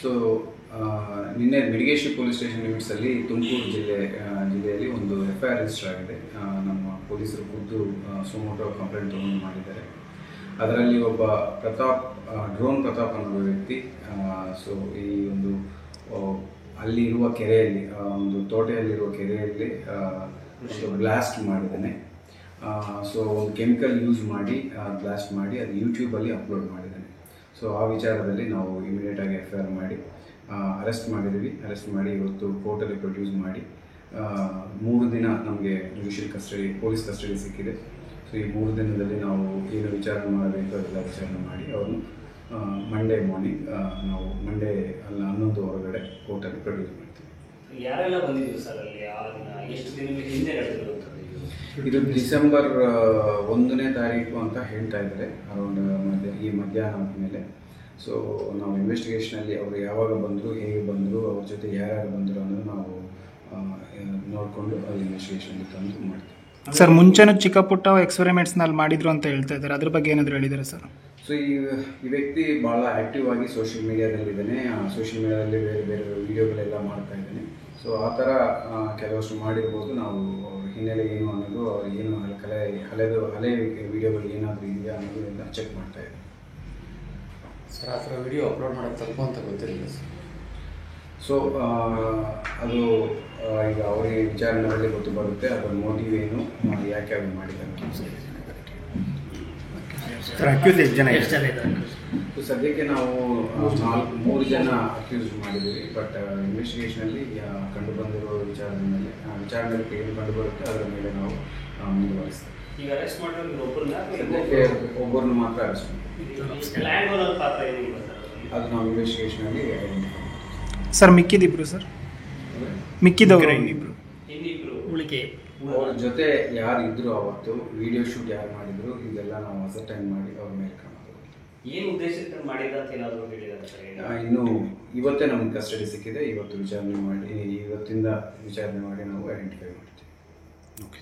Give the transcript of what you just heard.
So ನಿನ್ನೆ ಮಿಡಿಗೇಶ್ವರ police station ಲಿಮಿಟ್ಸಲ್ಲಿ Tumakuru ಜಿಲ್ಲೆಯಲ್ಲಿ ಒಂದು FIR ರಿಜಿಸ್ಟರ್ ಆಗಿದೆ. ನಮ್ಮ ಪೊಲೀಸರು ಖುದ್ದು ಸುಮೋಟೋ ಕಂಪ್ಲೇಂಟ್ ತೊಗೊಂಡು ಮಾಡಿದ್ದಾರೆ. ಅದರಲ್ಲಿ ಒಬ್ಬ ಡ್ರೋನ್ ಪ್ರತಾಪ್ ಅನ್ನೋ ವ್ಯಕ್ತಿ ಸೊ ಈ ಒಂದು ಅಲ್ಲಿರುವ ಕೆರೆಯಲ್ಲಿ ಒಂದು ತೋಟೆಯಲ್ಲಿರುವ ಕೆರೆಯಲ್ಲಿ ಬ್ಲಾಸ್ಟ್ ಮಾಡಿದ್ದಾನೆ. ಸೊ ಒಂದು ಕೆಮಿಕಲ್ ಯೂಸ್ ಮಾಡಿ ಬ್ಲಾಸ್ಟ್ ಮಾಡಿ ಅದು ಯೂಟ್ಯೂಬಲ್ಲಿ ಅಪ್ಲೋಡ್ ಮಾಡಿದ್ದಾನೆ. ಸೊ ಆ ವಿಚಾರದಲ್ಲಿ ನಾವು ಇಮಿಡಿಯೇಟಾಗಿ FIR ಮಾಡಿ ಅರೆಸ್ಟ್ ಮಾಡಿದ್ವಿ. ಅರೆಸ್ಟ್ ಮಾಡಿ ಇವತ್ತು ಕೋರ್ಟಲ್ಲಿ ಪ್ರೊಡ್ಯೂಸ್ ಮಾಡಿ 3 ದಿನ ನಮಗೆ ಜುಡಿಷಿಯಲ್ ಕಸ್ಟಡಿ, ಪೊಲೀಸ್ ಕಸ್ಟಡಿ ಸಿಕ್ಕಿದೆ. ಸೊ ಈ 3 ದಿನದಲ್ಲಿ ನಾವು ಏನು ವಿಚಾರಣೆ ಮಾಡಬೇಕು ಅದೆಲ್ಲ ವಿಚಾರಣೆ ಮಾಡಿ ಅವನು ಮಂಡೇ ಮಾರ್ನಿಂಗ್ ನಾವು ಮಂಡೇ 11 ಹೊರಗಡೆ ಕೋರ್ಟಲ್ಲಿ ಪ್ರೊಡ್ಯೂಸ್ ಮಾಡ್ತೀವಿ. ಯಾರೆಲ್ಲ ಬಂದಿದ್ರು ಸರ್ ಅಲ್ಲಿ? ಎಷ್ಟು ದಿನಗಳ ಹಿಂದೆ ನಡೆದಿರುವಂಥದ್ದು? ಇದು ಡಿಸೆಂಬರ್ 1ನೇ ತಾರೀಕು ಅಂತ ಹೇಳ್ತಾ ಇದ್ದಾರೆ, ಅರೌಂಡ್ ಈ ಮಧ್ಯಾಹ್ನ ಮೇಲೆ. ಸೊ ನಾವು ಇನ್ವೆಸ್ಟಿಗೇಷನಲ್ಲಿ ಅವರು ಯಾವಾಗ ಬಂದರು, ಹೇಗೆ ಬಂದರು, ಅವ್ರ ಜೊತೆ ಯಾರ್ಯಾರು ಬಂದರು ಅನ್ನೋದು ನಾವು ನೋಡಿಕೊಂಡು ಅಲ್ಲಿ ಇನ್ವೆಸ್ಟಿಗೇಷನ್ ತಂದು ಮಾಡ್ತೀವಿ. ಸರ್ ಮುಂಚೆನೂ ಚಿಕ್ಕ ಪುಟ್ಟ ಎಕ್ಸ್ಪೆರಿಮೆಂಟ್ಸ್ನಲ್ಲಿ ಮಾಡಿದ್ರು ಅಂತ ಹೇಳ್ತಾ ಇದ್ದಾರೆ, ಅದ್ರ ಬಗ್ಗೆ ಏನಾದರೂ ಹೇಳಿದ್ದಾರೆ ಸರ್? ಸೊ ಈ ವ್ಯಕ್ತಿ ಭಾಳ ಆ್ಯಕ್ಟಿವ್ ಆಗಿ ಸೋಷಿಯಲ್ ಮೀಡಿಯಾದಲ್ಲಿದ್ದಾನೆ. ಸೋಷಿಯಲ್ ಮೀಡಿಯಾದಲ್ಲಿ ಬೇರೆ ಬೇರೆ ವೀಡಿಯೋಗಳೆಲ್ಲ ಮಾಡ್ತಾ ಇದ್ದಾನೆ. ಸೊ ಆ ಥರ ಕೆಲವಷ್ಟು ಮಾಡಿರ್ಬೋದು. ನಾವು ಹಿನ್ನೆಲೆ ಏನು ಅನ್ನೋದು, ಏನು ಹಳೆ ವೀಡಿಯೋಗಳು ಏನಾದರೂ ಇದೆಯಾ ಅನ್ನೋದು ಎಲ್ಲ ಚೆಕ್ ಮಾಡ್ತಾ ಇದ್ದೀವಿ. ಸರ್ ಆ ಥರ ವಿಡಿಯೋ ಅಪ್ಲೋಡ್ ಮಾಡೋದು ತಪ್ಪು ಅಂತ ಗೊತ್ತಿರಲಿಲ್ಲ ಸರ್. ಸೊ ಅದು ಈಗ ಅವರಿಗೆ ವಿಚಾರಣೆಯಲ್ಲಿ ಗೊತ್ತು ಬರುತ್ತೆ, ಅದರ ಮೋಟಿವ್ ಏನು, ಯಾಕೆ ಅದು ಮಾಡಿದ್ದಾರೆ. ಸದ್ಯಕ್ಕೆ ನಾವು 3 ಜನ ಅಕ್ಯೂಸ್ ಮಾಡಿದ್ದೀವಿ. ಬಟ್ ಇನ್ವೆಸ್ಟಿಗೇಷನಲ್ಲಿ ಕಂಡು ಬಂದಿರುವ ವಿಚಾರಣೆಯಲ್ಲಿ ಏನು ಕಂಡು ಬರುತ್ತೆ ಅದರ ಮೇಲೆ ನಾವು ಮುಂದುವರಿಸ್ತೇವೆ. ಈಗ ಅರೆಸ್ಟ್ ಮಾಡಿರೋ ಒಬ್ಬರನ್ನು ಮಾತ್ರ ಅರೆಸ್ಟ್ ಅದು ನಾವು ಇನ್ವೆಸ್ಟಿಗೇಷನಲ್ಲಿ ಐಡೆಂಟಿಫೈ ಮಾಡ್ತೀವಿ. ಸರ್ ಮಿಕ್ಕಿದಿಬ್ರು ಸರ್, ಮಿಕ್ಕಿದವರು ಉಳಿಕೆ ಅವ್ರ ಜೊತೆ ಯಾರು ಇದ್ರು, ಅವತ್ತು ವಿಡಿಯೋ ಶೂಟ್ ಯಾರು ಮಾಡಿದ್ರು, ಇದೆಲ್ಲ ನಾವು ಅಸರ್ಟೈನ್ ಮಾಡಿ ಅವ್ರ ಮೇಲೆ ಕ್ರಮ ತಗೊಳ್ತೀವಿ. ಏನು ಉದ್ದೇಶಕ್ಕೆ ಮಾಡಿದ ಅಂತ ಏನಾದರೂ ಹೇಳಿದ್ದಾರೆ? ಇನ್ನು ಇವತ್ತೇ ನಮ್ಗೆ ಕಸ್ಟಡಿ ಸಿಕ್ಕಿದೆ. ಇವತ್ತಿಂದ ವಿಚಾರಣೆ ಮಾಡಿ ನಾವು ಐಡೆಂಟಿಫೈ ಮಾಡ್ತೀವಿ. ಓಕೆ.